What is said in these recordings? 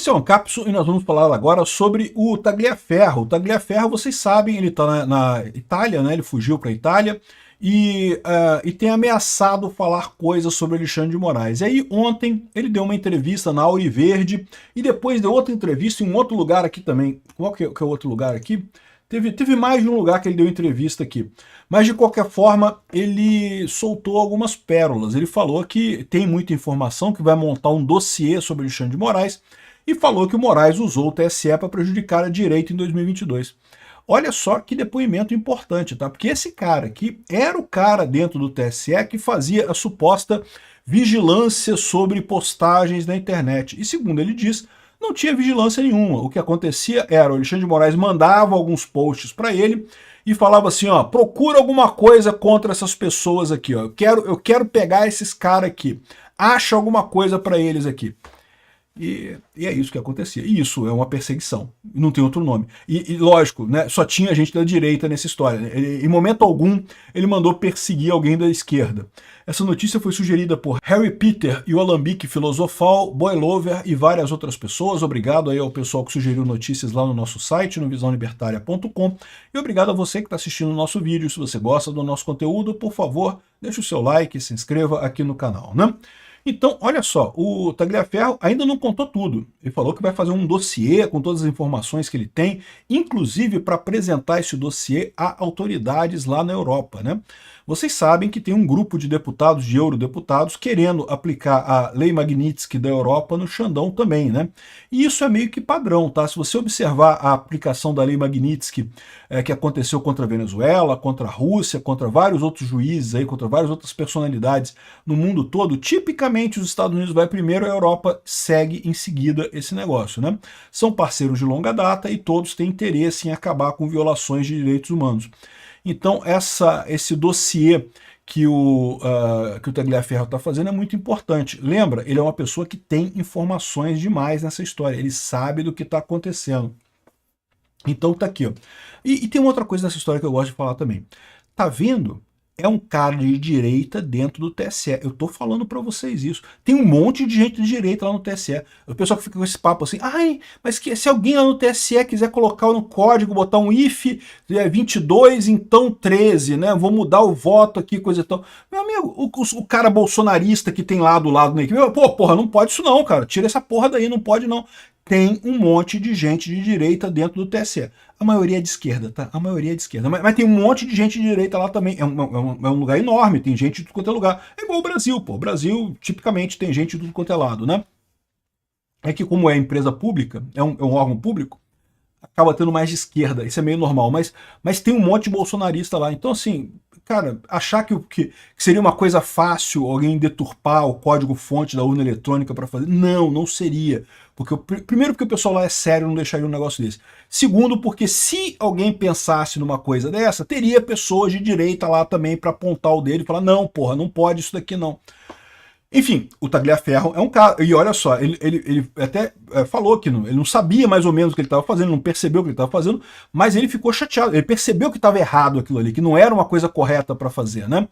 Esse é o Ancapsu e nós vamos falar agora sobre o Tagliaferro. O Tagliaferro, vocês sabem, ele está na Itália, né? Ele fugiu para a Itália e tem ameaçado falar coisas sobre Alexandre de Moraes. E aí ontem ele deu uma entrevista na Auriverde e depois deu outra entrevista em um outro lugar aqui também. Qual que é o outro lugar aqui? Teve mais de um lugar que ele deu entrevista aqui. Mas, de qualquer forma, ele soltou algumas pérolas. Ele falou que tem muita informação, que vai montar um dossiê sobre Alexandre de Moraes, e falou que o Moraes usou o TSE para prejudicar a direita em 2022. Olha só que depoimento importante, tá? Porque esse cara aqui era o cara dentro do TSE que fazia a suposta vigilância sobre postagens na internet. E, segundo ele diz, não tinha vigilância nenhuma. O que acontecia era o Alexandre de Moraes mandava alguns posts para ele e falava assim, ó, procura alguma coisa contra essas pessoas aqui, ó. Eu quero pegar esses caras aqui. Acha alguma coisa para eles aqui. E é isso que acontecia. E isso é uma perseguição. Não tem outro nome. E lógico, né, só tinha gente da direita nessa história. Em momento algum, ele mandou perseguir alguém da esquerda. Essa notícia foi sugerida por Harry Peter e o Alambique Filosofal, Boilover e várias outras pessoas. Obrigado aí ao pessoal que sugeriu notícias lá no nosso site, no visãolibertaria.com. E obrigado a você que está assistindo o nosso vídeo. Se você gosta do nosso conteúdo, por favor, deixe o seu like e se inscreva aqui no canal, né? Então, olha só, o Tagliaferro ainda não contou tudo. Ele falou que vai fazer um dossiê com todas as informações que ele tem, inclusive para apresentar esse dossiê a autoridades lá na Europa, né? Vocês sabem que tem um grupo de deputados, de eurodeputados, querendo aplicar a Lei Magnitsky da Europa no Xandão também, né? E isso é meio que padrão, tá? Se você observar a aplicação da Lei Magnitsky que aconteceu contra a Venezuela, contra a Rússia, contra vários outros juízes aí, contra várias outras personalidades no mundo todo, tipicamente os Estados Unidos vai primeiro, a Europa segue em seguida esse negócio, né? São parceiros de longa data e todos têm interesse em acabar com violações de direitos humanos. Então, esse dossiê que o Tagliaferro está fazendo é muito importante. Lembra, ele é uma pessoa que tem informações demais nessa história, ele sabe do que está acontecendo. Então tá aqui, ó. E tem uma outra coisa nessa história que eu gosto de falar também. Tá vendo? É um cara de direita dentro do TSE. Eu tô falando para vocês isso. Tem um monte de gente de direita lá no TSE. O pessoal que fica com esse papo assim, ai, mas se alguém lá no TSE quiser colocar no código, botar um if 22, então 13, né? Vou mudar o voto aqui, coisa e tal. Meu amigo, o cara bolsonarista que tem lá do lado da equipe, porra, não pode isso não, cara. Tira essa porra daí, não pode não. Tem um monte de gente de direita dentro do TSE. A maioria é de esquerda, tá? A maioria é de esquerda. Mas tem um monte de gente de direita lá também. É um lugar enorme, tem gente de tudo quanto é lugar. É igual o Brasil, pô. O Brasil, tipicamente, tem gente de tudo quanto é lado, né? É que como é empresa pública, é um órgão público, acaba tendo mais de esquerda. Isso é meio normal. Mas tem um monte de bolsonarista lá. Então, assim, cara, achar que seria uma coisa fácil alguém deturpar o código-fonte da urna eletrônica para fazer. Não seria. Primeiro, porque o pessoal lá é sério, não deixaria um negócio desse. Segundo, porque se alguém pensasse numa coisa dessa, teria pessoas de direita lá também para apontar o dedo e falar, não, porra, não pode isso daqui não. Enfim, o Tagliaferro é um cara, e olha só, ele até falou que ele não sabia mais ou menos o que ele estava fazendo, não percebeu o que ele estava fazendo, mas ele ficou chateado, ele percebeu que estava errado aquilo ali, que não era uma coisa correta para fazer, né?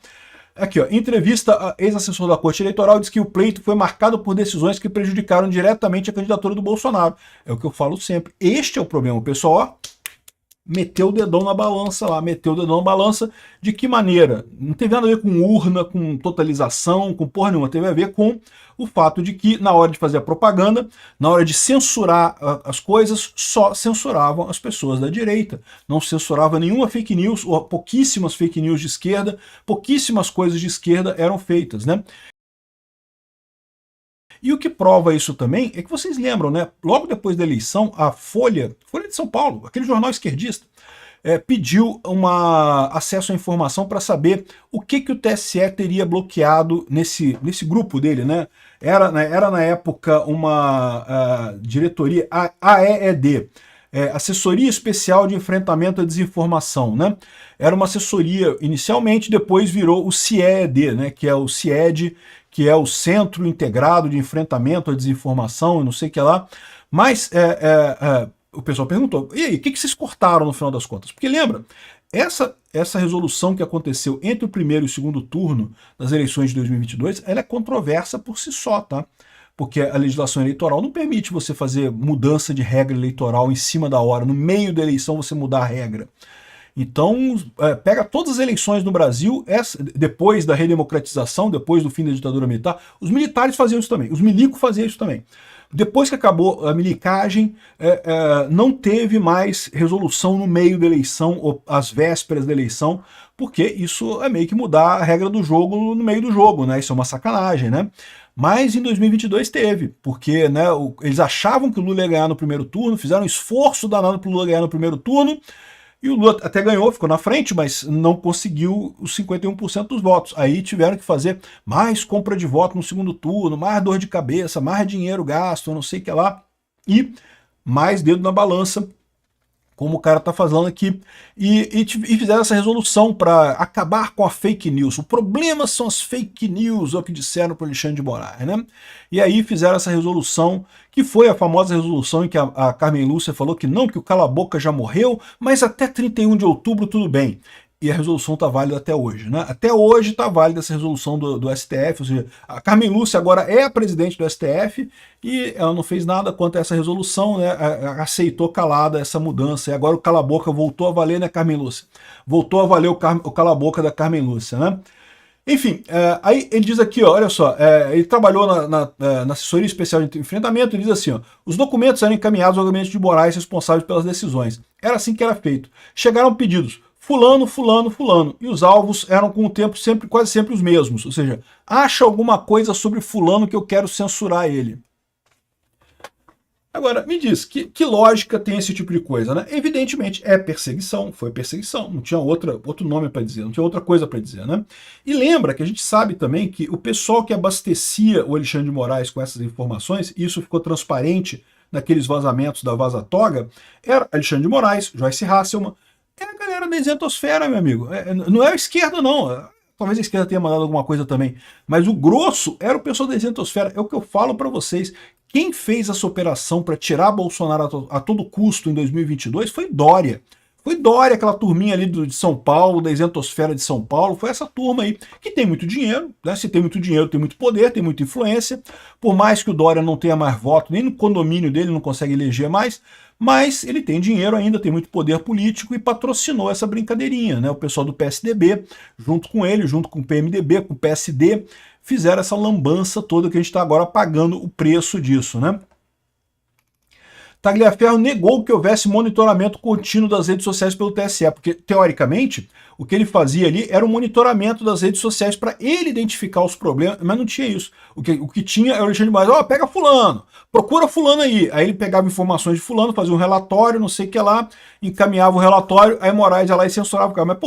Aqui, ó, entrevista a ex-assessor da Corte Eleitoral diz que o pleito foi marcado por decisões que prejudicaram diretamente a candidatura do Bolsonaro. É o que eu falo sempre. Este é o problema. O pessoal, ó, meteu o dedão na balança lá, meteu o dedão na balança. De que maneira? Não teve nada a ver com urna, com totalização, com porra nenhuma. Teve a ver com o fato de que, na hora de fazer a propaganda, na hora de censurar as coisas, só censuravam as pessoas da direita. Não censurava nenhuma fake news, ou pouquíssimas fake news de esquerda, pouquíssimas coisas de esquerda eram feitas, né? E o que prova isso também é que vocês lembram, né? Logo depois da eleição, a Folha de São Paulo, aquele jornal esquerdista, pediu acesso à informação para saber o que o TSE teria bloqueado nesse grupo dele, né? Era na época uma diretoria, AEED, Assessoria Especial de Enfrentamento à Desinformação, né? Era uma assessoria inicialmente, depois virou o CIED, né? Que é o CIED, que é o Centro Integrado de Enfrentamento à Desinformação, não sei o que lá. Mas o pessoal perguntou, e aí, o que vocês cortaram no final das contas? Porque lembra, essa resolução que aconteceu entre o primeiro e o segundo turno das eleições de 2022, ela é controversa por si só, tá? porque a legislação eleitoral não permite você fazer mudança de regra eleitoral em cima da hora, no meio da eleição você mudar a regra. Então, pega todas as eleições no Brasil, depois da redemocratização, depois do fim da ditadura militar, os militares faziam isso também, os milicos faziam isso também. Depois que acabou a milicagem, não teve mais resolução no meio da eleição, ou às vésperas da eleição, porque isso é meio que mudar a regra do jogo no meio do jogo, né? Isso é uma sacanagem, né? Mas em 2022 teve, porque né, eles achavam que o Lula ia ganhar no primeiro turno, fizeram um esforço danado para o Lula ganhar no primeiro turno, e o Lula até ganhou, ficou na frente, mas não conseguiu os 51% dos votos. Aí tiveram que fazer mais compra de voto no segundo turno, mais dor de cabeça, mais dinheiro gasto, não sei o que lá, e mais dedo na balança, como o cara está falando aqui, e fizeram essa resolução para acabar com a fake news. O problema são as fake news, é o que disseram para o Alexandre de Moraes, né? E aí fizeram essa resolução, que foi a famosa resolução em que a Carmen Lúcia falou que não, que o cala-boca já morreu, mas até 31 de outubro tudo bem. E a resolução está válida até hoje, né? Até hoje está válida essa resolução do STF, ou seja, a Carmen Lúcia agora é a presidente do STF e ela não fez nada quanto a essa resolução, né? Aceitou calada essa mudança, e agora o cala-boca voltou a valer, né, Carmen Lúcia? Voltou a valer o cala-boca da Carmen Lúcia, né? Enfim, aí ele diz aqui, ó, olha só, ele trabalhou na assessoria especial de enfrentamento, ele diz assim, ó, os documentos eram encaminhados ao gabinete de Moraes responsáveis pelas decisões. Era assim que era feito. Chegaram pedidos, fulano, fulano, fulano, e os alvos eram com o tempo quase sempre os mesmos, ou seja, acha alguma coisa sobre fulano que eu quero censurar ele. Agora, me diz, que lógica tem esse tipo de coisa, né? Evidentemente, é perseguição, foi perseguição, não tinha outro nome para dizer, não tinha outra coisa para dizer, né? E lembra que a gente sabe também que o pessoal que abastecia o Alexandre de Moraes com essas informações, e isso ficou transparente naqueles vazamentos da Vaza Toga, era Alexandre de Moraes, Joyce Hasselman, é a galera da isentosfera, meu amigo. Não é a esquerda, não. Talvez a esquerda tenha mandado alguma coisa também. Mas o grosso era o pessoal da isentosfera. É o que eu falo para vocês. Quem fez essa operação para tirar Bolsonaro a todo custo em 2022 foi Dória. Foi Dória, aquela turminha ali de São Paulo, da isentosfera de São Paulo. Foi essa turma aí, que tem muito dinheiro, né? Se tem muito dinheiro, tem muito poder, tem muita influência. Por mais que o Dória não tenha mais voto, nem no condomínio dele não consegue eleger mais, mas ele tem dinheiro ainda, tem muito poder político e patrocinou essa brincadeirinha, né? O pessoal do PSDB, junto com ele, junto com o PMDB, com o PSD, fizeram essa lambança toda que a gente está agora pagando o preço disso, né? Tagliaferro negou que houvesse monitoramento contínuo das redes sociais pelo TSE, porque, teoricamente, o que ele fazia ali era um monitoramento das redes sociais para ele identificar os problemas, mas não tinha isso. O que tinha era o Alexandre de Moraes, ó, pega fulano, procura fulano aí. Aí ele pegava informações de fulano, fazia um relatório, não sei o que lá, encaminhava o relatório, aí Moraes ia lá e censurava o cara.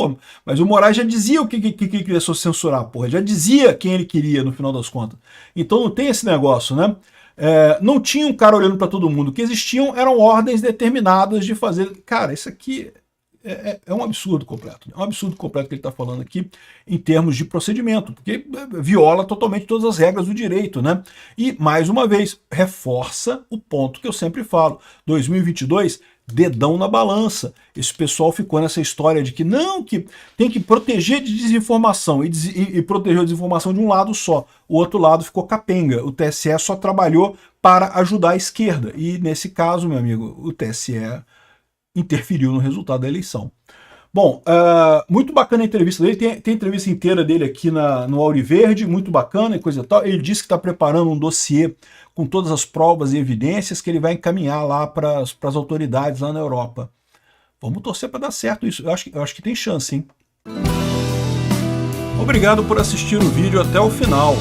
Mas o Moraes já dizia o que ele queria censurar, porra, já dizia quem ele queria no final das contas. Então não tem esse negócio, né? Não tinha um cara olhando para todo mundo. O que existiam eram ordens determinadas de fazer. Cara, isso aqui é um absurdo completo. É um absurdo completo que ele está falando aqui em termos de procedimento, porque viola totalmente todas as regras do direito, né? E, mais uma vez, reforça o ponto que eu sempre falo. 2022, dedão na balança. Esse pessoal ficou nessa história de que não, que tem que proteger de desinformação e proteger a desinformação de um lado só. O outro lado ficou capenga. O TSE só trabalhou para ajudar a esquerda. E nesse caso, meu amigo, o TSE interferiu no resultado da eleição. Bom, muito bacana a entrevista dele, tem a entrevista inteira dele aqui no Auriverde, muito bacana e coisa e tal. Ele disse que está preparando um dossiê com todas as provas e evidências que ele vai encaminhar lá para as autoridades lá na Europa. Vamos torcer para dar certo isso, eu acho que tem chance, hein? Obrigado por assistir o vídeo até o final.